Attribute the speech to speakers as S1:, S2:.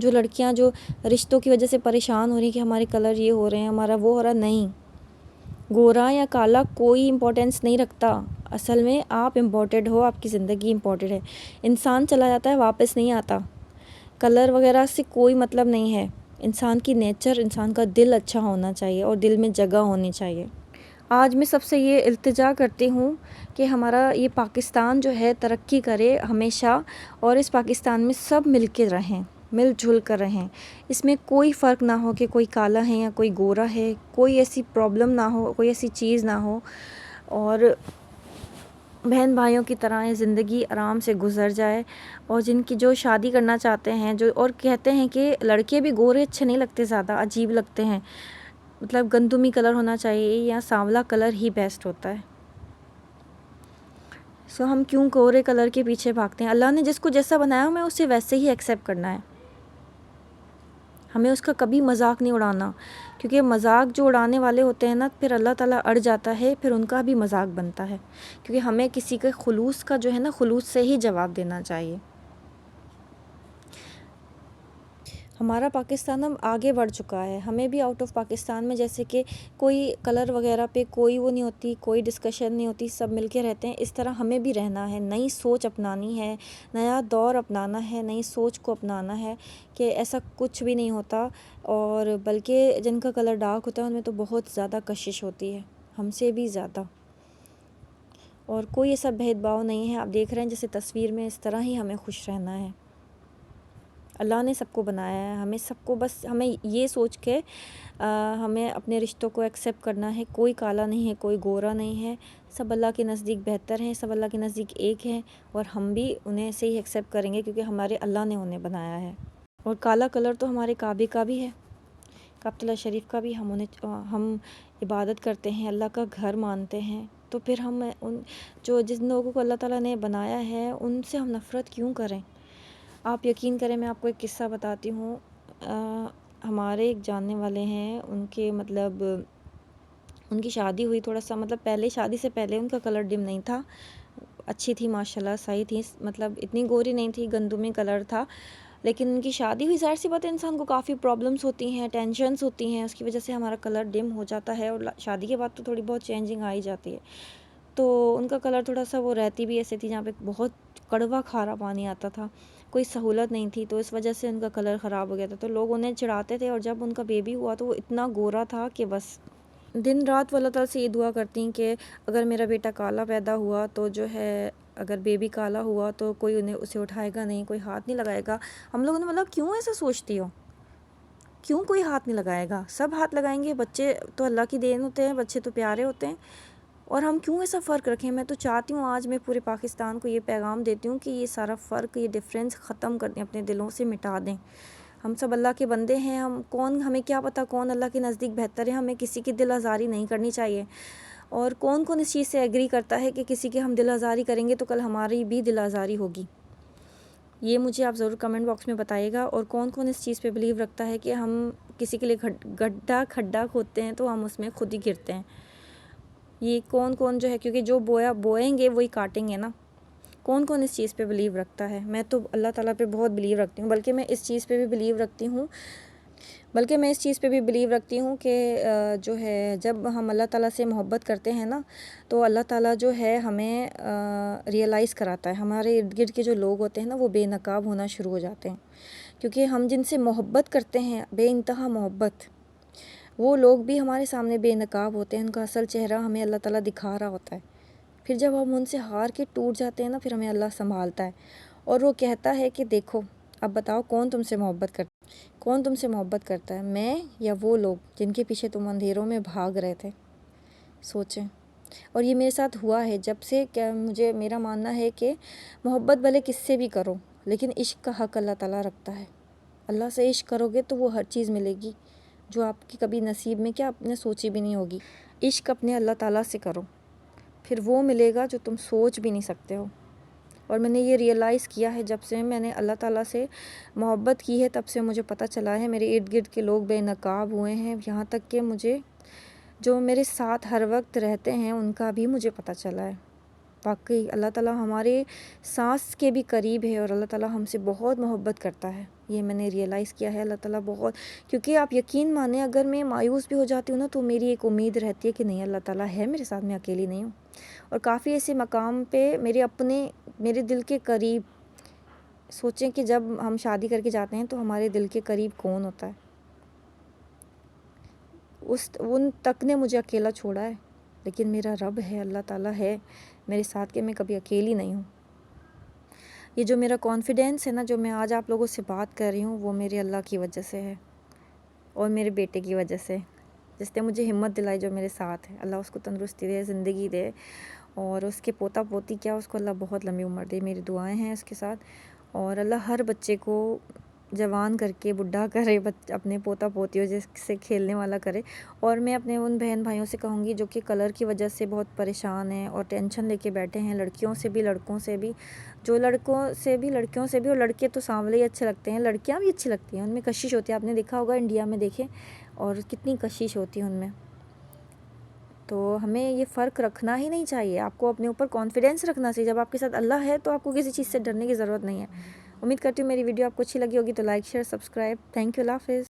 S1: جو لڑکیاں جو رشتوں کی وجہ سے پریشان ہو رہی ہیں کہ ہمارے کلر یہ ہو رہے ہیں، ہمارا وہ ہو رہا، نہیں، گورا یا کالا کوئی امپورٹینس نہیں رکھتا. اصل میں آپ امپورٹڈ ہو، آپ کی زندگی امپورٹڈ ہے. انسان چلا جاتا ہے، واپس نہیں آتا. کلر وغیرہ سے کوئی مطلب نہیں ہے. انسان کی نیچر، انسان کا دل اچھا ہونا چاہیے اور دل میں جگہ ہونی چاہیے. آج میں سب سے یہ التجا کرتی ہوں کہ ہمارا یہ پاکستان جو ہے ترقی کرے ہمیشہ، اور اس پاکستان میں سب مل کے رہیں، مل جل کر رہیں. اس میں کوئی فرق نہ ہو کہ کوئی کالا ہے یا کوئی گورا ہے، کوئی ایسی پرابلم نہ ہو، کوئی ایسی چیز نہ ہو، اور بہن بھائیوں کی طرح یہ زندگی آرام سے گزر جائے. اور جن کی جو شادی کرنا چاہتے ہیں، جو اور کہتے ہیں کہ لڑکے بھی گورے اچھے نہیں لگتے، زیادہ عجیب لگتے ہیں، مطلب گندمی کلر ہونا چاہیے یا سانولا کلر ہی بیسٹ ہوتا ہے. ہم کیوں گورے کلر کے پیچھے بھاگتے ہیں؟ اللہ نے جس کو جیسا بنایا ہمیں اسے ویسے ہی ایکسیپٹ کرنا ہے. ہمیں اس کا کبھی مذاق نہیں اڑانا، کیونکہ مذاق جو اڑانے والے ہوتے ہیں نا، پھر اللہ تعالیٰ اڑ جاتا ہے، پھر ان کا بھی مذاق بنتا ہے. کیونکہ ہمیں کسی کے خلوص کا جو ہے نا، خلوص سے ہی جواب دینا چاہیے. ہمارا پاکستان اب آگے بڑھ چکا ہے. ہمیں بھی آؤٹ آف پاکستان میں جیسے کہ کوئی کلر وغیرہ پہ کوئی وہ نہیں ہوتی، کوئی ڈسکشن نہیں ہوتی، سب مل کے رہتے ہیں. اس طرح ہمیں بھی رہنا ہے. نئی سوچ اپنانی ہے، نیا دور اپنانا ہے، نئی سوچ کو اپنانا ہے کہ ایسا کچھ بھی نہیں ہوتا. اور بلکہ جن کا کلر ڈارک ہوتا ہے ان میں تو بہت زیادہ کشش ہوتی ہے، ہم سے بھی زیادہ. اور کوئی ایسا بھید بھاؤ نہیں ہے. آپ دیکھ رہے ہیں جیسے تصویر میں، اس طرح ہی ہمیں خوش رہنا ہے. اللہ نے سب کو بنایا ہے، ہمیں سب کو بس ہمیں یہ سوچ کے ہمیں اپنے رشتوں کو ایکسیپٹ کرنا ہے. کوئی کالا نہیں ہے، کوئی گورا نہیں ہے، سب اللہ کے نزدیک بہتر ہیں، سب اللہ کے نزدیک ایک ہیں. اور ہم بھی انہیں ایسے ہی ایکسیپٹ کریں گے کیونکہ ہمارے اللہ نے انہیں بنایا ہے. اور کالا کلر تو ہمارے کعبے کا بھی ہے، کعبۃ اللہ شریف کا بھی. ہم عبادت کرتے ہیں، اللہ کا گھر مانتے ہیں. تو پھر ہم جن لوگوں کو اللہ تعالیٰ نے بنایا ہے ان سے ہم نفرت کیوں کریں؟ آپ یقین کریں، میں آپ کو ایک قصہ بتاتی ہوں. ہمارے ایک جاننے والے ہیں، ان کے مطلب ان کی شادی ہوئی، تھوڑا سا مطلب پہلے شادی سے پہلے ان کا کلر ڈم نہیں تھا، اچھی تھی ماشاءاللہ، صحیح تھی، مطلب اتنی گوری نہیں تھی، گندمی کلر تھا. لیکن ان کی شادی ہوئی، ظاہر سی بات ہے انسان کو کافی پرابلمس ہوتی ہیں، ٹینشنس ہوتی ہیں، اس کی وجہ سے ہمارا کلر ڈم ہو جاتا ہے. اور شادی کے بعد تو تھوڑی بہت چینجنگ آ ہی جاتی ہے. تو ان کا کلر تھوڑا سا، وہ رہتی بھی ایسے تھی جہاں پہ بہت کڑوا کھارا پانی آتا تھا، کوئی سہولت نہیں تھی، تو اس وجہ سے ان کا کلر خراب ہو گیا تھا. تو لوگ انہیں چڑھاتے تھے، اور جب ان کا بیبی ہوا تو وہ اتنا گورا تھا کہ بس دن رات وہ اللہ تعالیٰ سے یہ دعا کرتی ہیں کہ اگر میرا بیٹا کالا پیدا ہوا تو جو ہے، اگر بیبی کالا ہوا تو کوئی اسے اٹھائے گا نہیں، کوئی ہاتھ نہیں لگائے گا. ہم لوگوں نے بولا کیوں ایسا سوچتی ہو، کیوں کوئی ہاتھ نہیں لگائے گا؟ سب ہاتھ لگائیں گے. بچے تو اللہ کی دین ہوتے ہیں، بچے تو پیارے ہوتے ہیں، اور ہم کیوں ایسا فرق رکھیں؟ میں تو چاہتی ہوں، آج میں پورے پاکستان کو یہ پیغام دیتی ہوں کہ یہ سارا فرق، یہ ڈفرینس ختم کر دیں، اپنے دلوں سے مٹا دیں. ہم سب اللہ کے بندے ہیں. ہمیں کیا پتہ کون اللہ کے نزدیک بہتر ہے. ہمیں کسی کی دل آزاری نہیں کرنی چاہیے. اور کون اس چیز سے ایگری کرتا ہے کہ کسی کی ہم دل آزاری کریں گے تو کل ہماری بھی دل آزاری ہوگی؟ یہ مجھے آپ ضرور کمنٹ باکس میں بتائیے گا. اور کون اس چیز پہ بلیو رکھتا ہے کہ ہم کسی کے لیے کھڈا کھودتے ہیں تو ہم اس میں خود ہی گرتے ہیں؟ یہ کون جو ہے، کیونکہ جو بوئیں گے وہی کاٹیں گے نا. کون اس چیز پہ بلیو رکھتا ہے؟ میں تو اللہ تعالیٰ پہ بہت بلیو رکھتی ہوں. بلکہ میں اس چیز پہ بھی بلیو رکھتی ہوں کہ جو ہے، جب ہم اللہ تعالیٰ سے محبت کرتے ہیں نا، تو اللہ تعالیٰ جو ہے ہمیں ریئلائز کراتا ہے. ہمارے ارد گرد کے جو لوگ ہوتے ہیں نا، وہ بے نقاب ہونا شروع ہو جاتے ہیں. کیونکہ ہم جن سے محبت کرتے ہیں، بے انتہا محبت، وہ لوگ بھی ہمارے سامنے بے نقاب ہوتے ہیں. ان کا اصل چہرہ ہمیں اللہ تعالیٰ دکھا رہا ہوتا ہے. پھر جب ہم ان سے ہار کے ٹوٹ جاتے ہیں نا، پھر ہمیں اللہ سنبھالتا ہے، اور وہ کہتا ہے کہ دیکھو اب بتاؤ کون تم سے محبت کرتا ہے، میں یا وہ لوگ جن کے پیچھے تم اندھیروں میں بھاگ رہے تھے؟ سوچیں. اور یہ میرے ساتھ ہوا ہے جب سے. میرا ماننا ہے کہ محبت بھلے کس سے بھی کرو، لیکن عشق کا حق اللہ تعالیٰ رکھتا ہے. اللہ سے عشق کرو گے تو وہ ہر چیز ملے گی جو آپ کی کبھی نصیب میں کیا آپ نے سوچی بھی نہیں ہوگی. عشق اپنے اللہ تعالیٰ سے کرو، پھر وہ ملے گا جو تم سوچ بھی نہیں سکتے ہو. اور میں نے یہ ریئلائز کیا ہے جب سے میں نے اللہ تعالیٰ سے محبت کی ہے، تب سے مجھے پتہ چلا ہے. میرے ارد گرد کے لوگ بے نقاب ہوئے ہیں، یہاں تک کہ مجھے جو میرے ساتھ ہر وقت رہتے ہیں ان کا بھی مجھے پتہ چلا ہے. واقعی اللہ تعالیٰ ہمارے سانس کے بھی قریب ہے، اور اللہ تعالیٰ ہم سے بہت محبت کرتا ہے. یہ میں نے ریئلائز کیا ہے. اللہ تعالیٰ بہت، کیونکہ آپ یقین مانیں اگر میں مایوس بھی ہو جاتی ہوں نا تو میری ایک امید رہتی ہے کہ نہیں اللہ تعالیٰ ہے میرے ساتھ، میں اکیلی نہیں ہوں. اور کافی ایسے مقام پہ میرے دل کے قریب، سوچیں کہ جب ہم شادی کر کے جاتے ہیں تو ہمارے دل کے قریب کون ہوتا ہے، ان تک نے مجھے اکیلا چھوڑا ہے، لیکن میرا رب ہے، اللہ تعالیٰ ہے میرے ساتھ کہ میں کبھی اکیلی نہیں ہوں. یہ جو میرا کانفیڈینس ہے نا، جو میں آج آپ لوگوں سے بات کر رہی ہوں، وہ میرے اللہ کی وجہ سے ہے اور میرے بیٹے کی وجہ سے، جس نے مجھے ہمت دلائی، جو میرے ساتھ ہے. اللہ اس کو تندرستی دے، زندگی دے، اور اس کے پوتا پوتی کیا، اس کو اللہ بہت لمبی عمر دے. میری دعائیں ہیں اس کے ساتھ. اور اللہ ہر بچے کو جوان کر کے بڈھا کرے، اپنے پوتا پوتیوں سے کھیلنے والا کرے. اور میں اپنے ان بہن بھائیوں سے کہوں گی جو کہ کلر کی وجہ سے بہت پریشان ہیں اور ٹینشن لے کے بیٹھے ہیں، لڑکیوں سے بھی لڑکوں سے بھی، جو لڑکوں سے بھی لڑکیوں سے بھی، اور لڑکے تو سانولے ہی اچھے لگتے ہیں، لڑکیاں بھی اچھی لگتی ہیں، ان میں کشش ہوتی ہے. آپ نے دیکھا ہوگا انڈیا میں، دیکھیں اور کتنی کشش ہوتی ہے ان میں. تو ہمیں یہ فرق رکھنا ہی نہیں چاہیے. آپ کو اپنے اوپر کانفیڈینس رکھنا چاہیے. جب آپ کے ساتھ اللہ ہے تو آپ کو کسی چیز سے ڈرنے کی ضرورت نہیں ہے. امید کرتی ہوں میری ویڈیو آپ کو اچھی لگی ہوگی، تو like, share, subscribe. Thank you, اللہ حافظ.